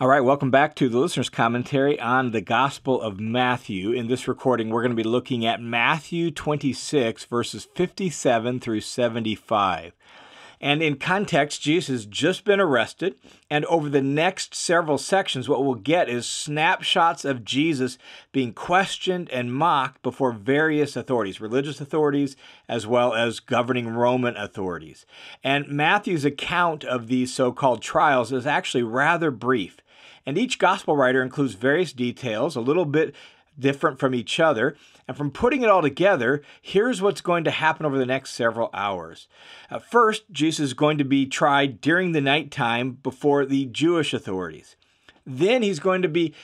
All right, welcome back to the listener's commentary on the Gospel of Matthew. In this recording, we're going to be looking at Matthew 26, verses 57 through 75. And in context, Jesus has just been arrested, and over the next several sections, what we'll get is snapshots of Jesus being questioned and mocked before various authorities, religious authorities, as well as governing Roman authorities. And Matthew's account of these so-called trials is actually rather brief. And each gospel writer includes various details, a little bit different from each other. And from putting it all together, here's what's going to happen over the next several hours. First, Jesus is going to be tried during the nighttime before the Jewish authorities. Then he's going to be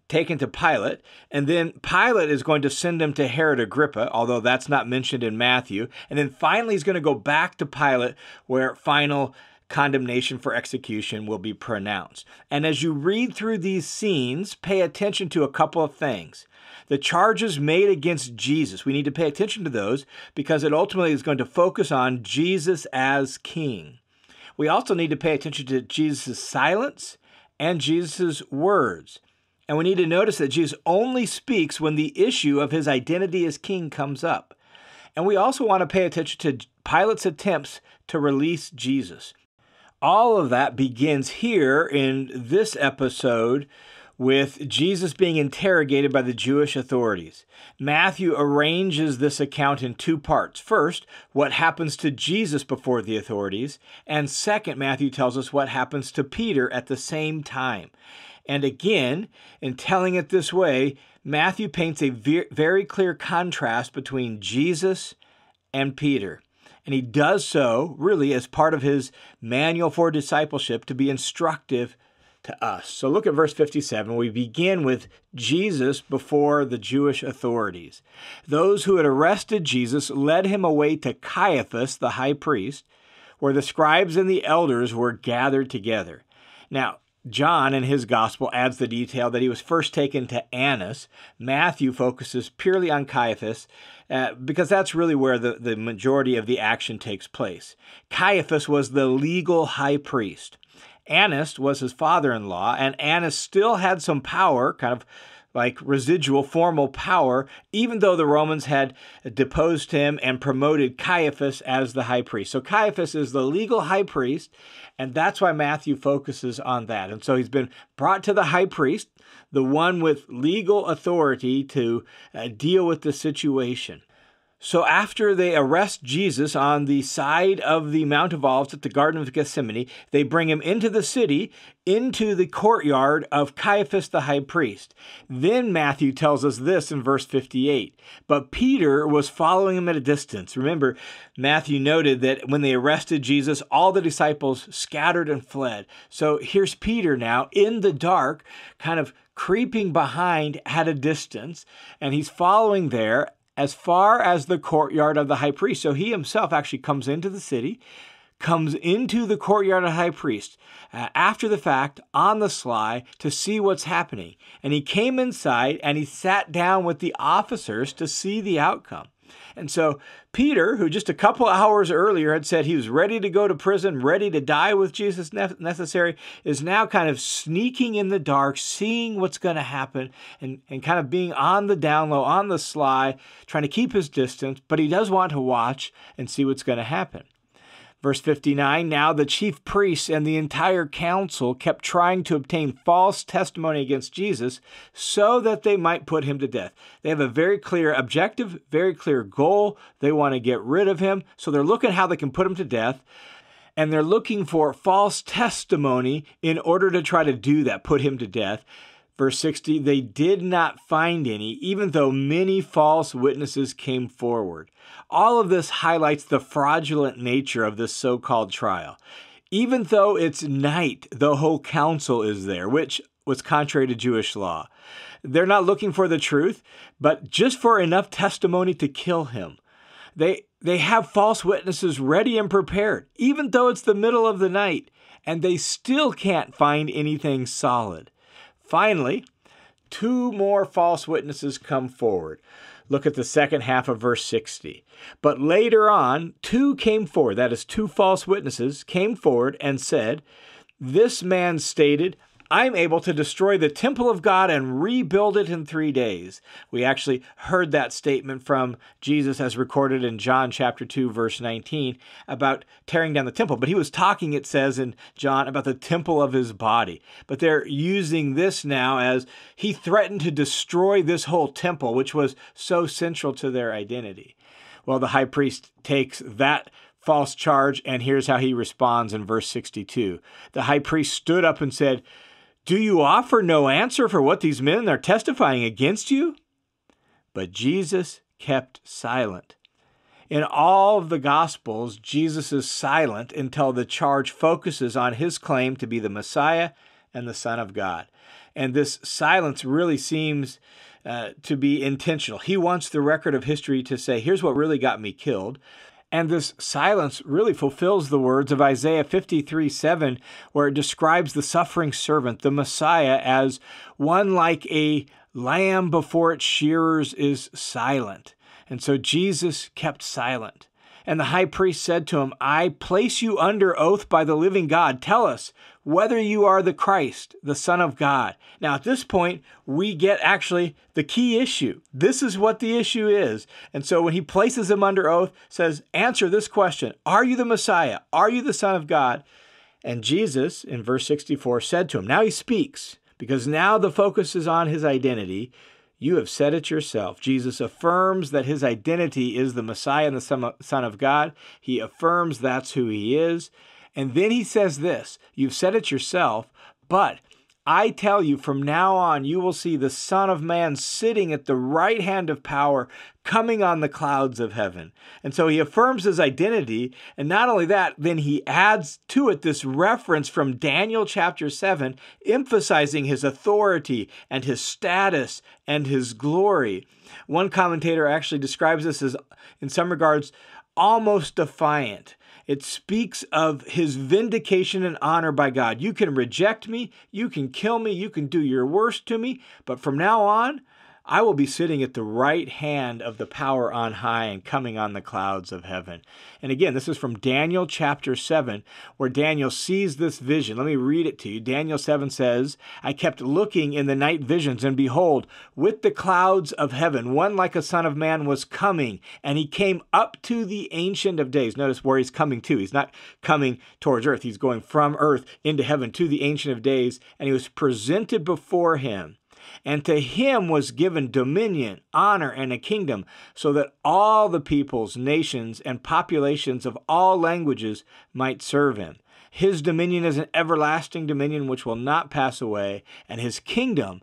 taken to Pilate, and then Pilate is going to send him to Herod Agrippa, although that's not mentioned in Matthew. And then finally he's going to go back to Pilate, where final condemnation for execution will be pronounced. And as you read through these scenes, pay attention to a couple of things. The charges made against Jesus, we need to pay attention to those because it ultimately is going to focus on Jesus as king. We also need to pay attention to Jesus' silence and Jesus' words. And we need to notice that Jesus only speaks when the issue of his identity as king comes up. And we also want to pay attention to Pilate's attempts to release Jesus. All of that begins here in this episode with Jesus being interrogated by the Jewish authorities. Matthew arranges this account in two parts. First, what happens to Jesus before the authorities, and second, Matthew tells us what happens to Peter at the same time. And again, in telling it this way, Matthew paints a very clear contrast between Jesus and Peter. And he does so really as part of his manual for discipleship to be instructive to us. So look at verse 57. We begin with Jesus before the Jewish authorities. Those who had arrested Jesus led him away to Caiaphas, the high priest, where the scribes and the elders were gathered together. Now, John in his gospel adds the detail that he was first taken to Annas. Matthew focuses purely on Caiaphas because that's really where the majority of the action takes place. Caiaphas was the legal high priest. Annas was his father-in-law, and Annas still had some power, kind of like residual formal power, even though the Romans had deposed him and promoted Caiaphas as the high priest. So Caiaphas is the legal high priest, and that's why Matthew focuses on that. And so he's been brought to the high priest, the one with legal authority to deal with the situation. So after they arrest Jesus on the side of the Mount of Olives at the Garden of Gethsemane, they bring him into the city, into the courtyard of Caiaphas the high priest. Then Matthew tells us this in verse 58. But Peter was following him at a distance. Remember, Matthew noted that when they arrested Jesus, all the disciples scattered and fled. So here's Peter now in the dark, kind of creeping behind at a distance, and he's following there as far as the courtyard of the high priest. So he himself actually comes into the city, comes into the courtyard of the high priest after the fact, on the sly, to see what's happening. And he came inside and he sat down with the officers to see the outcome. And so Peter, who just a couple hours earlier had said he was ready to go to prison, ready to die with Jesus necessary, is now kind of sneaking in the dark, seeing what's going to happen, and kind of being on the down low, on the sly, trying to keep his distance, but he does want to watch and see what's going to happen. Verse 59, now the chief priests and the entire council kept trying to obtain false testimony against Jesus so that they might put him to death. They have a very clear objective, very clear goal. They want to get rid of him, so they're looking how they can put him to death, and they're looking for false testimony in order to try to do that, put him to death. Verse 60, they did not find any, even though many false witnesses came forward. All of this highlights the fraudulent nature of this so-called trial. Even though it's night, the whole council is there, which was contrary to Jewish law. They're not looking for the truth, but just for enough testimony to kill him. They have false witnesses ready and prepared, even though it's the middle of the night, and they still can't find anything solid. Finally, two more false witnesses come forward. Look at the second half of verse 60. But later on, two came forward, that is, two false witnesses came forward and said, this man stated, I'm able to destroy the temple of God and rebuild it in 3 days. We actually heard that statement from Jesus as recorded in John chapter 2, verse 19, about tearing down the temple. But he was talking, it says in John, about the temple of his body. But they're using this now as he threatened to destroy this whole temple, which was so central to their identity. Well, the high priest takes that false charge, and here's how he responds in verse 62. The high priest stood up and said, "Do you offer no answer for what these men are testifying against you?" But Jesus kept silent. In all of the Gospels, Jesus is silent until the charge focuses on his claim to be the Messiah and the Son of God. And this silence really seems to be intentional. He wants the record of history to say, here's what really got me killed. And this silence really fulfills the words of Isaiah 53:7, where it describes the suffering servant, the Messiah, as one like a lamb before its shearers is silent. And so Jesus kept silent. And the high priest said to him, "I place you under oath by the living God. Tell us whether you are the Christ, the Son of God." Now, at this point, we get actually the key issue. This is what the issue is. And so when he places him under oath, says, answer this question. Are you the Messiah? Are you the Son of God? And Jesus, in verse 64, said to him, now he speaks, because now the focus is on his identity. You have said it yourself. Jesus affirms that his identity is the Messiah and the Son of God. He affirms that's who he is. And then he says this, you've said it yourself, but I tell you, from now on, you will see the Son of Man sitting at the right hand of power, coming on the clouds of heaven. And so he affirms his identity. And not only that, then he adds to it this reference from Daniel chapter 7, emphasizing his authority and his status and his glory. One commentator actually describes this as, in some regards, almost defiant. It speaks of his vindication and honor by God. You can reject me, you can kill me, you can do your worst to me, but from now on, I will be sitting at the right hand of the power on high and coming on the clouds of heaven. And again, this is from Daniel chapter 7, where Daniel sees this vision. Let me read it to you. Daniel 7 says, I kept looking in the night visions, and behold, with the clouds of heaven, one like a son of man was coming, and he came up to the Ancient of Days. Notice where he's coming to. He's not coming towards earth. He's going from earth into heaven to the Ancient of Days, and he was presented before him. And to him was given dominion, honor, and a kingdom, so that all the peoples, nations, and populations of all languages might serve him. His dominion is an everlasting dominion which will not pass away, and his kingdom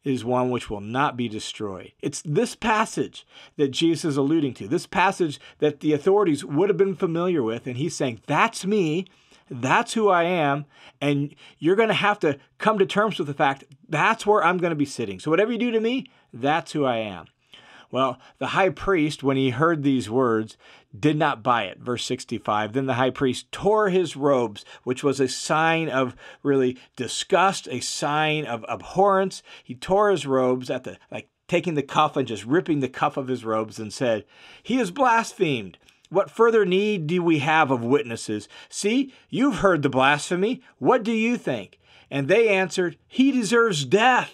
is one which will not be destroyed. It's this passage that Jesus is alluding to, this passage that the authorities would have been familiar with, and he's saying, that's me. That's who I am, and you're going to have to come to terms with the fact that's where I'm going to be sitting. So whatever you do to me, that's who I am. Well, the high priest, when he heard these words, did not buy it. Verse 65, then the high priest tore his robes, which was a sign of really disgust, a sign of abhorrence. He tore his robes taking the cuff and just ripping the cuff of his robes and said, he has blasphemed. What further need do we have of witnesses? See, you've heard the blasphemy. What do you think? And they answered, he deserves death.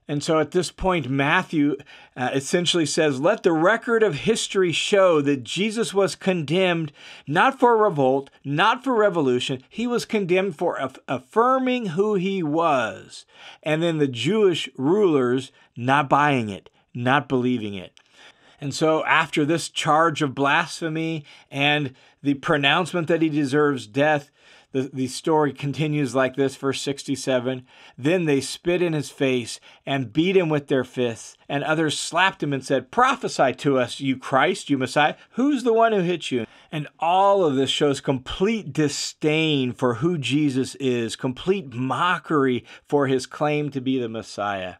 And so at this point, Matthew essentially says, let the record of history show that Jesus was condemned not for revolt, not for revolution. He was condemned for affirming who he was. And then the Jewish rulers not buying it, not believing it. And so after this charge of blasphemy and the pronouncement that he deserves death, the story continues like this, verse 67. Then they spit in his face and beat him with their fists, and others slapped him and said, prophesy to us, you Christ, you Messiah. Who's the one who hit you? And all of this shows complete disdain for who Jesus is, complete mockery for his claim to be the Messiah.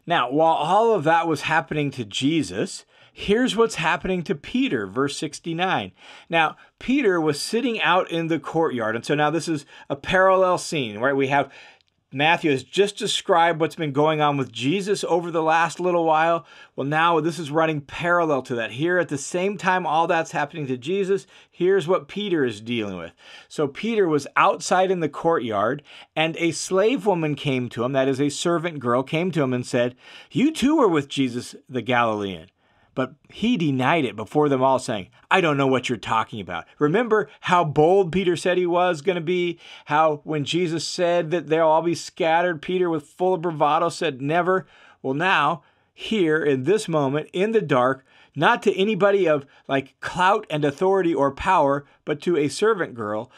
Now, while all of that was happening to Jesus, here's what's happening to Peter, verse 69. Now, Peter was sitting out in the courtyard. And so now this is a parallel scene, right? We have Matthew has just described what's been going on with Jesus over the last little while. Well, now this is running parallel to that. Here at the same time all that's happening to Jesus, here's what Peter is dealing with. So Peter was outside in the courtyard, and a slave woman came to him, that is a servant girl, came to him and said, "You too were with Jesus the Galilean." But he denied it before them all, saying, "I don't know what you're talking about." Remember how bold Peter said he was going to be? How when Jesus said that they'll all be scattered, Peter, with full of bravado, said, "Never." Well, now, here in this moment, in the dark, not to anybody of like clout and authority or power, but to a servant girl,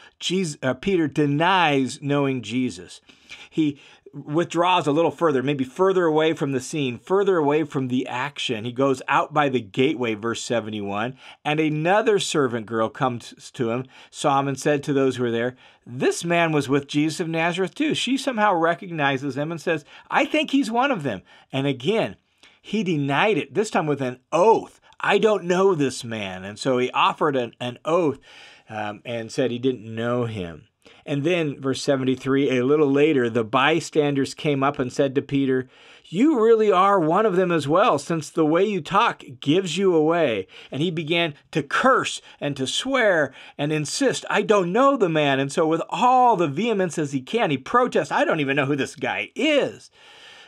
Peter denies knowing Jesus. He withdraws a little further, maybe further away from the scene, further away from the action. He goes out by the gateway, verse 71, and another servant girl comes to him, saw him, and said to those who were there, "This man was with Jesus of Nazareth too." She somehow recognizes him and says, "I think he's one of them." And again, he denied it, this time with an oath. "I don't know this man." And so he offered an oath and said he didn't know him. And then, verse 73, a little later, the bystanders came up and said to Peter, "You really are one of them as well, since the way you talk gives you away." And he began to curse and to swear and insist, "I don't know the man." And so with all the vehemence as he can, he protests, "I don't even know who this guy is."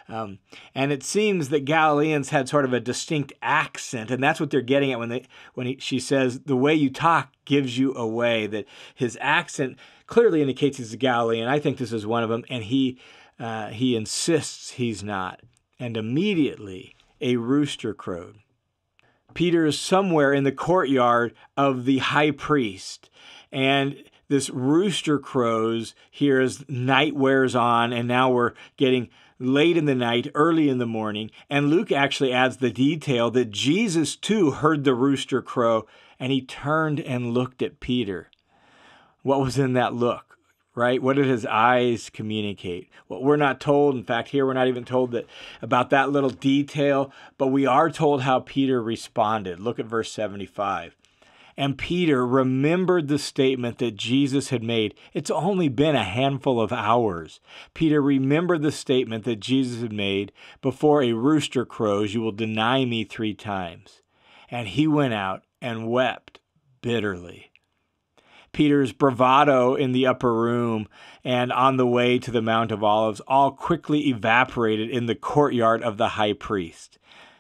And it seems that Galileans had sort of a distinct accent, and that's what they're getting at she says, "The way you talk gives you away," that his accent clearly indicates he's a Galilean. I think this is one of them, and he insists he's not. And immediately a rooster crowed. Peter is somewhere in the courtyard of the high priest, and this rooster crows here as night wears on, and now we're getting late in the night, early in the morning. And Luke actually adds the detail that Jesus too heard the rooster crow, and he turned and looked at Peter. What was in that look, right? What did his eyes communicate? Well, we're not told. In fact, here we're not even told about that little detail, but we are told how Peter responded. Look at verse 75. And Peter remembered the statement that Jesus had made. It's only been a handful of hours. Peter remembered the statement that Jesus had made, "Before a rooster crows, you will deny me 3 times. And he went out and wept bitterly. Peter's bravado in the upper room and on the way to the Mount of Olives all quickly evaporated in the courtyard of the high priest.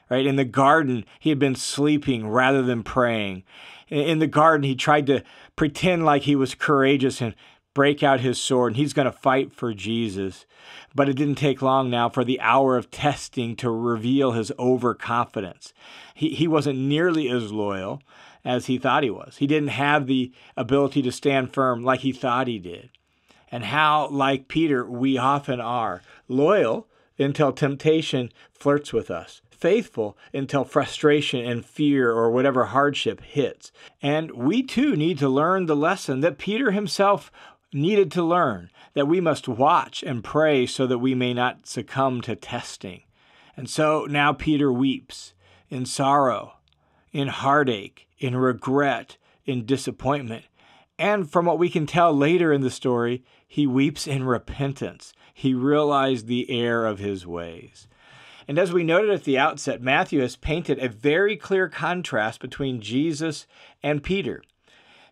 Right? In the garden, he had been sleeping rather than praying. In the garden, he tried to pretend like he was courageous and break out his sword, and he's going to fight for Jesus. But it didn't take long now for the hour of testing to reveal his overconfidence. He wasn't nearly as loyal as he thought he was. He didn't have the ability to stand firm like he thought he did. And how, like Peter, we often are. Loyal until temptation flirts with us. Faithful until frustration and fear or whatever hardship hits. And we too need to learn the lesson that Peter himself needed to learn, that we must watch and pray so that we may not succumb to testing. And so now Peter weeps in sorrow, in heartache, in regret, in disappointment. And from what we can tell later in the story, he weeps in repentance. He realized the error of his ways. And as we noted at the outset, Matthew has painted a very clear contrast between Jesus and Peter.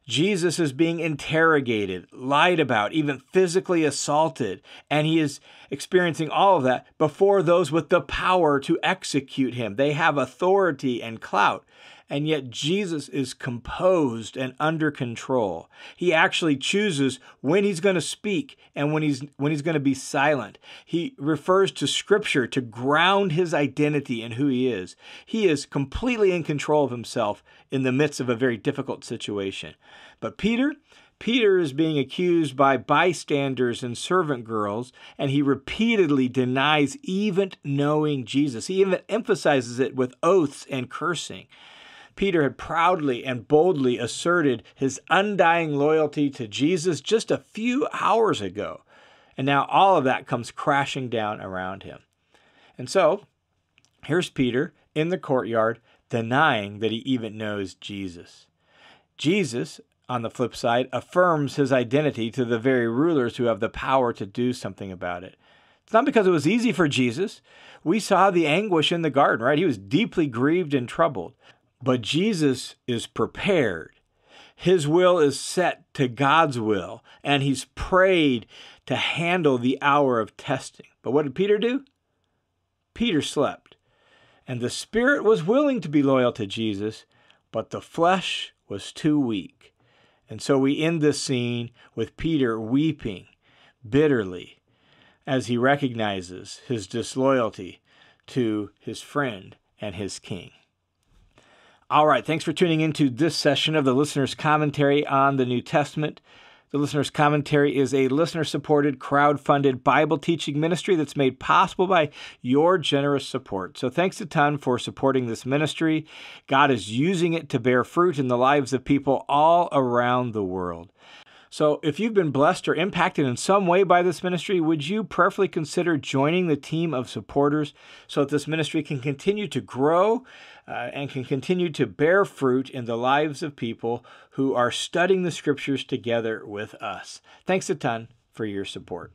Jesus is being interrogated, lied about, even physically assaulted, and he is experiencing all of that before those with the power to execute him. They have authority and clout. And yet Jesus is composed and under control. He actually chooses when he's going to speak and when he's going to be silent. He refers to Scripture to ground his identity in who he is. He is completely in control of himself in the midst of a very difficult situation. But Peter is being accused by bystanders and servant girls, and he repeatedly denies even knowing Jesus. He even emphasizes it with oaths and cursing. Peter had proudly and boldly asserted his undying loyalty to Jesus just a few hours ago. And now all of that comes crashing down around him. And so, here's Peter in the courtyard denying that he even knows Jesus. Jesus, on the flip side, affirms his identity to the very rulers who have the power to do something about it. It's not because it was easy for Jesus. We saw the anguish in the garden, right? He was deeply grieved and troubled. But Jesus is prepared. His will is set to God's will, and he's prayed to handle the hour of testing. But what did Peter do? Peter slept. And the spirit was willing to be loyal to Jesus, but the flesh was too weak. And so we end this scene with Peter weeping bitterly as he recognizes his disloyalty to his friend and his king. All right, thanks for tuning into this session of the Listener's Commentary on the New Testament. The Listener's Commentary is a listener-supported, crowd-funded Bible teaching ministry that's made possible by your generous support. So thanks a ton for supporting this ministry. God is using it to bear fruit in the lives of people all around the world. So if you've been blessed or impacted in some way by this ministry, would you prayerfully consider joining the team of supporters so that this ministry can continue to grow and can continue to bear fruit in the lives of people who are studying the Scriptures together with us? Thanks a ton for your support.